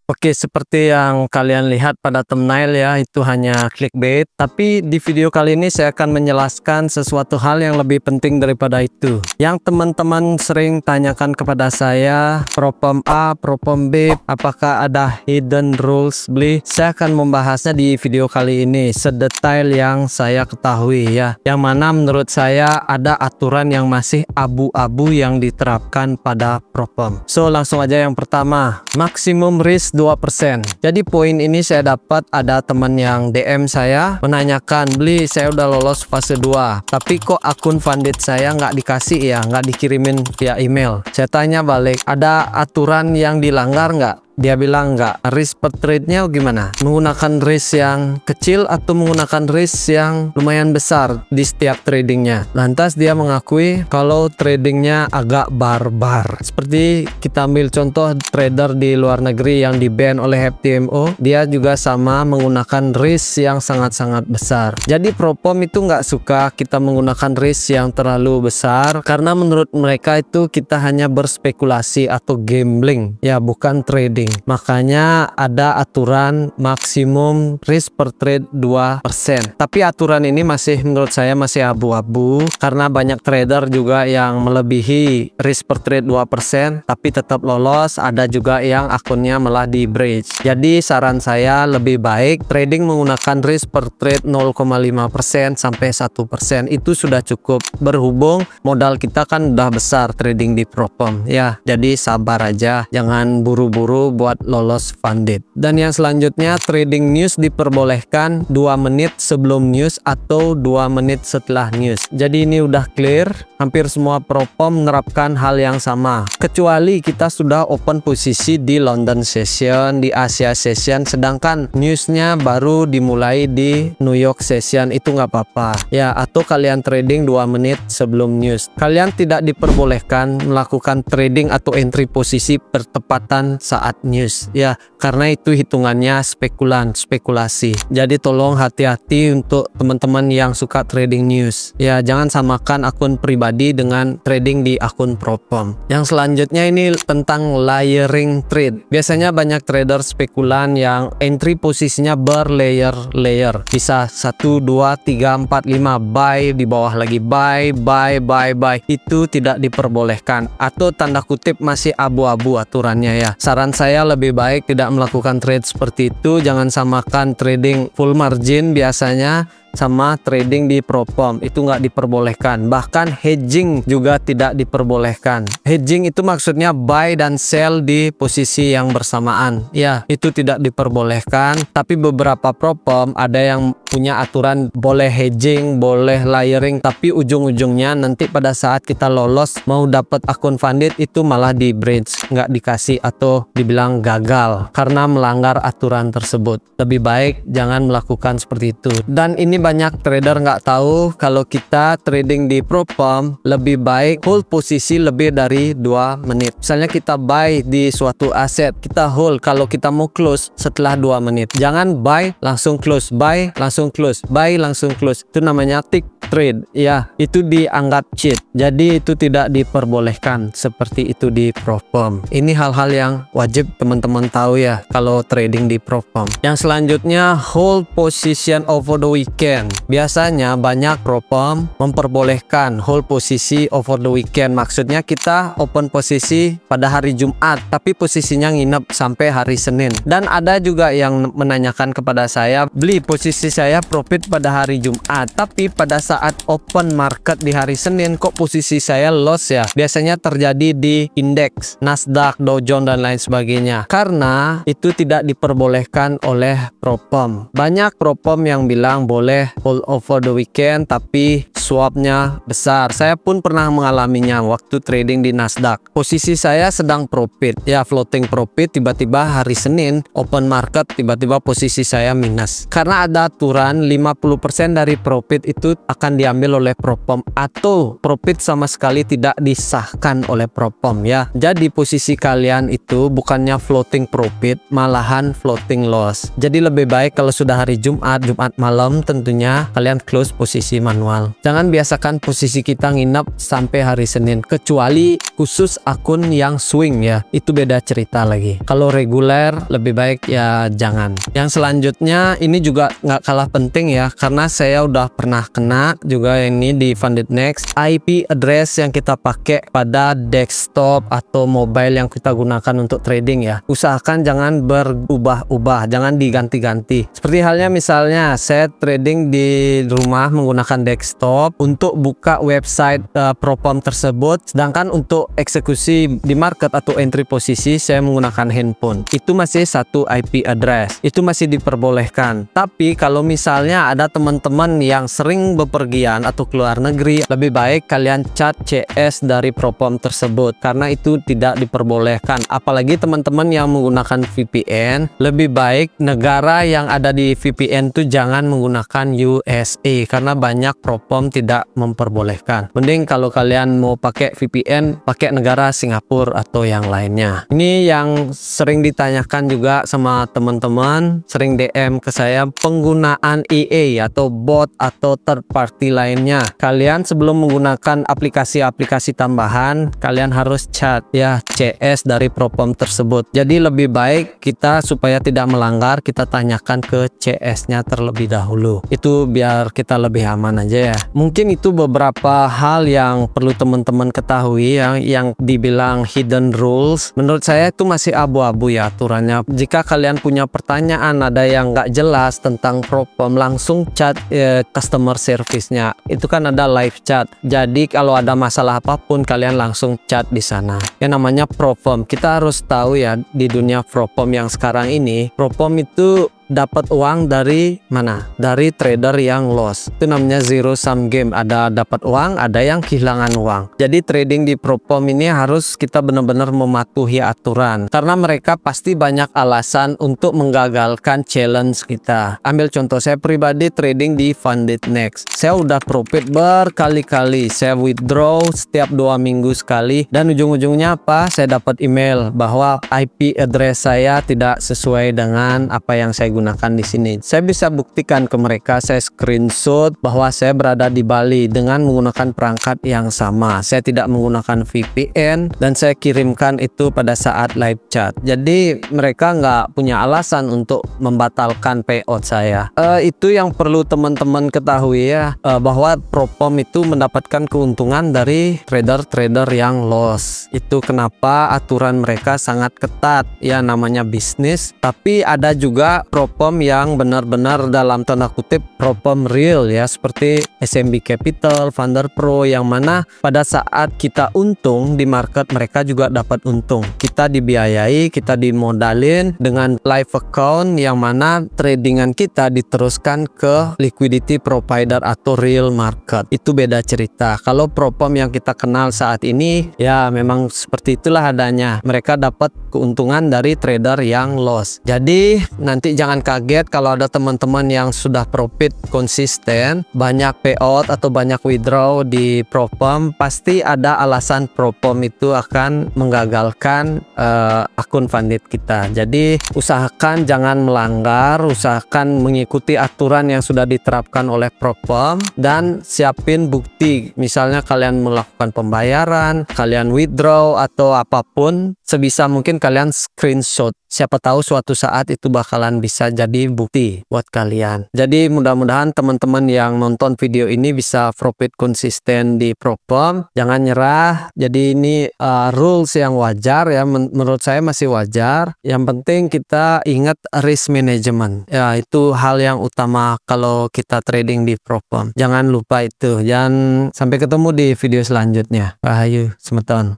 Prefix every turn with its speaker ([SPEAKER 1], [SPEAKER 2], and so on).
[SPEAKER 1] Oke, seperti yang kalian lihat pada thumbnail ya, itu hanya clickbait. Tapi di video kali ini saya akan menjelaskan sesuatu hal yang lebih penting daripada itu. Yang teman-teman sering tanyakan kepada saya, Propom A, Propom B, apakah ada hidden rules beli? Saya akan membahasnya di video kali ini sedetail yang saya ketahui ya. Yang mana menurut saya ada aturan yang masih abu-abu yang diterapkan pada Propom. So, langsung aja yang pertama, maksimum risk 2%. Jadi poin ini saya dapat ada teman yang DM saya menanyakan, beli saya udah lolos fase 2 tapi kok akun funded saya nggak dikasih ya, nggak dikirimin via email. Saya tanya balik, ada aturan yang dilanggar nggak? Dia bilang enggak. Risk per trade-nya gimana? Menggunakan risk yang kecil atau menggunakan risk yang lumayan besar di setiap tradingnya? Lantas dia mengakui kalau tradingnya agak barbar. Seperti kita ambil contoh trader di luar negeri yang di-ban oleh FTMO, dia juga sama menggunakan risk yang sangat-sangat besar. Jadi Propom itu nggak suka kita menggunakan risk yang terlalu besar karena menurut mereka itu kita hanya berspekulasi atau gambling ya, bukan trading. Makanya ada aturan maksimum risk per trade 2%. Tapi aturan ini masih menurut saya masih abu-abu karena banyak trader juga yang melebihi risk per trade 2% tapi tetap lolos. Ada juga yang akunnya malah di breach. Jadi saran saya lebih baik trading menggunakan risk per trade 0,5% sampai 1%. Itu sudah cukup, berhubung modal kita kan udah besar trading di Propom ya. Jadi sabar aja, jangan buru-buru buat lolos funded. Dan yang selanjutnya, trading news diperbolehkan 2 menit sebelum news atau 2 menit setelah news. Jadi ini udah clear, hampir semua Propom menerapkan hal yang sama. Kecuali kita sudah open posisi di London session, di Asia session, sedangkan newsnya baru dimulai di New York session, itu nggak apa-apa. Ya, atau kalian trading 2 menit sebelum news. Kalian tidak diperbolehkan melakukan trading atau entry posisi bertepatan saat news ya, karena itu hitungannya spekulasi. Jadi tolong hati-hati untuk teman-teman yang suka trading news ya, jangan samakan akun pribadi dengan trading di akun Propom. Yang selanjutnya ini tentang layering trade. Biasanya banyak trader spekulan yang entry posisinya berlayer, bisa 1, 2, 3, 4, 5 buy, di bawah lagi buy. Itu tidak diperbolehkan atau tanda kutip masih abu-abu aturannya ya. Saran saya lebih baik tidak melakukan trade seperti itu. Jangan samakan trading full margin biasanya sama trading di Propom, itu nggak diperbolehkan. Bahkan hedging juga tidak diperbolehkan. Hedging itu maksudnya buy dan sell di posisi yang bersamaan ya, itu tidak diperbolehkan. Tapi beberapa Propom ada yang punya aturan boleh hedging, boleh layering, tapi ujung-ujungnya nanti pada saat kita lolos mau dapat akun funded itu malah di breach, nggak dikasih atau dibilang gagal karena melanggar aturan tersebut. Lebih baik jangan melakukan seperti itu. Dan ini banyak trader nggak tahu kalau kita trading di Propom lebih baik hold posisi lebih dari 2 menit. Misalnya kita buy di suatu aset, kita hold kalau kita mau close setelah 2 menit. Jangan buy langsung close, buy langsung close, buy langsung close. Itu namanya tick trade ya, itu dianggap cheat. Jadi itu tidak diperbolehkan seperti itu di Propom. Ini hal-hal yang wajib teman-teman tahu ya kalau trading di Propom. Yang selanjutnya, hold position over the weekend. Biasanya banyak Propom memperbolehkan hold posisi over the weekend. Maksudnya kita open posisi pada hari Jumat tapi posisinya nginep sampai hari Senin. Dan ada juga yang menanyakan kepada saya, beli posisi saya profit pada hari Jumat tapi pada saat open market di hari Senin kok posisi saya loss ya. Biasanya terjadi di indeks Nasdaq, Dow Jones dan lain sebagainya, karena itu tidak diperbolehkan oleh Propom. Banyak Propom yang bilang boleh hold over the weekend tapi swapnya besar. Saya pun pernah mengalaminya waktu trading di Nasdaq. Posisi saya sedang profit ya, floating profit, tiba-tiba hari Senin open market tiba-tiba posisi saya minus. Karena ada aturan 50% dari profit itu akan diambil oleh Propom atau profit sama sekali tidak disahkan oleh Propom ya. Jadi posisi kalian itu bukannya floating profit, malahan floating loss. Jadi lebih baik kalau sudah hari Jumat malam tentu tentunya kalian close posisi manual. Jangan biasakan posisi kita nginep sampai hari Senin, kecuali khusus akun yang swing ya, itu beda cerita lagi. Kalau reguler lebih baik ya jangan. Yang selanjutnya ini juga nggak kalah penting ya, karena saya udah pernah kena juga ini di Funded Next. IP address yang kita pakai pada desktop atau mobile yang kita gunakan untuk trading ya, usahakan jangan berubah-ubah, jangan diganti-ganti. Seperti halnya misalnya saya trading di rumah menggunakan desktop untuk buka website Propom tersebut, sedangkan untuk eksekusi di market atau entry posisi saya menggunakan handphone. Itu masih satu IP address, itu masih diperbolehkan. Tapi kalau misalnya ada teman-teman yang sering bepergian atau keluar negeri, lebih baik kalian cat CS dari Propom tersebut, karena itu tidak diperbolehkan. Apalagi teman-teman yang menggunakan VPN, lebih baik negara yang ada di VPN itu jangan menggunakan USA, karena banyak Propom tidak memperbolehkan. Mending kalau kalian mau pakai VPN, pakai negara Singapura atau yang lainnya. Ini yang sering ditanyakan juga sama teman-teman, sering DM ke saya, penggunaan EA atau bot atau third party lainnya. Kalian sebelum menggunakan aplikasi-aplikasi tambahan, kalian harus chat ya CS dari Propom tersebut. Jadi lebih baik kita supaya tidak melanggar, kita tanyakan ke CS-nya terlebih dahulu. Itu biar kita lebih aman aja ya. Mungkin itu beberapa hal yang perlu teman-teman ketahui yang dibilang hidden rules. Menurut saya itu masih abu-abu ya aturannya. Jika kalian punya pertanyaan, ada yang nggak jelas tentang Propom, langsung chat customer service-nya. Itu kan ada live chat. Jadi kalau ada masalah apapun kalian langsung chat di sana. Yang namanya Propom, kita harus tahu ya, di dunia Propom yang sekarang ini, Propom itu dapat uang dari mana? Dari trader yang loss. Itu namanya zero sum game. Ada dapat uang, ada yang kehilangan uang. Jadi trading di Propom ini harus kita benar-benar mematuhi aturan, karena mereka pasti banyak alasan untuk menggagalkan challenge kita. Ambil contoh saya pribadi trading di Funded Next. Saya udah profit berkali-kali. Saya withdraw setiap 2 minggu sekali, dan ujung-ujungnya apa? Saya dapat email bahwa IP address saya tidak sesuai dengan apa yang saya gunakan di sini. Saya bisa buktikan ke mereka, saya screenshot bahwa saya berada di Bali dengan menggunakan perangkat yang sama. Saya tidak menggunakan VPN dan saya kirimkan itu pada saat live chat. Jadi mereka nggak punya alasan untuk membatalkan payout saya. Itu yang perlu teman-teman ketahui ya, bahwa Propom itu mendapatkan keuntungan dari trader-trader yang loss. Itu kenapa aturan mereka sangat ketat ya, namanya bisnis. Tapi ada juga Propom yang benar-benar dalam tanda kutip Propom real ya, seperti SMB Capital, Funder Pro, yang mana pada saat kita untung di market mereka juga dapat untung. Kita dibiayai, kita dimodalin dengan live account yang mana tradingan kita diteruskan ke liquidity provider atau real market. Itu beda cerita. Kalau Propom yang kita kenal saat ini ya memang seperti itulah adanya. Mereka dapat keuntungan dari trader yang loss. Jadi nanti jangan kaget kalau ada teman-teman yang sudah profit konsisten, banyak payout atau banyak withdraw di Propom. Pasti ada alasan Propom itu akan menggagalkan akun Funded kita. Jadi usahakan jangan melanggar, usahakan mengikuti aturan yang sudah diterapkan oleh Propom, dan siapin bukti. Misalnya kalian melakukan pembayaran, kalian withdraw atau apapun, sebisa mungkin kalian screenshot. Siapa tahu suatu saat itu bakalan bisa jadi bukti buat kalian. Jadi mudah-mudahan teman-teman yang nonton video ini bisa profit konsisten di Propom. Jangan nyerah. Jadi ini rules yang wajar ya, menurut saya masih wajar. Yang penting kita ingat risk management. Ya, itu hal yang utama kalau kita trading di Propom. Jangan lupa itu. Sampai ketemu di video selanjutnya. Rahayu, semeton.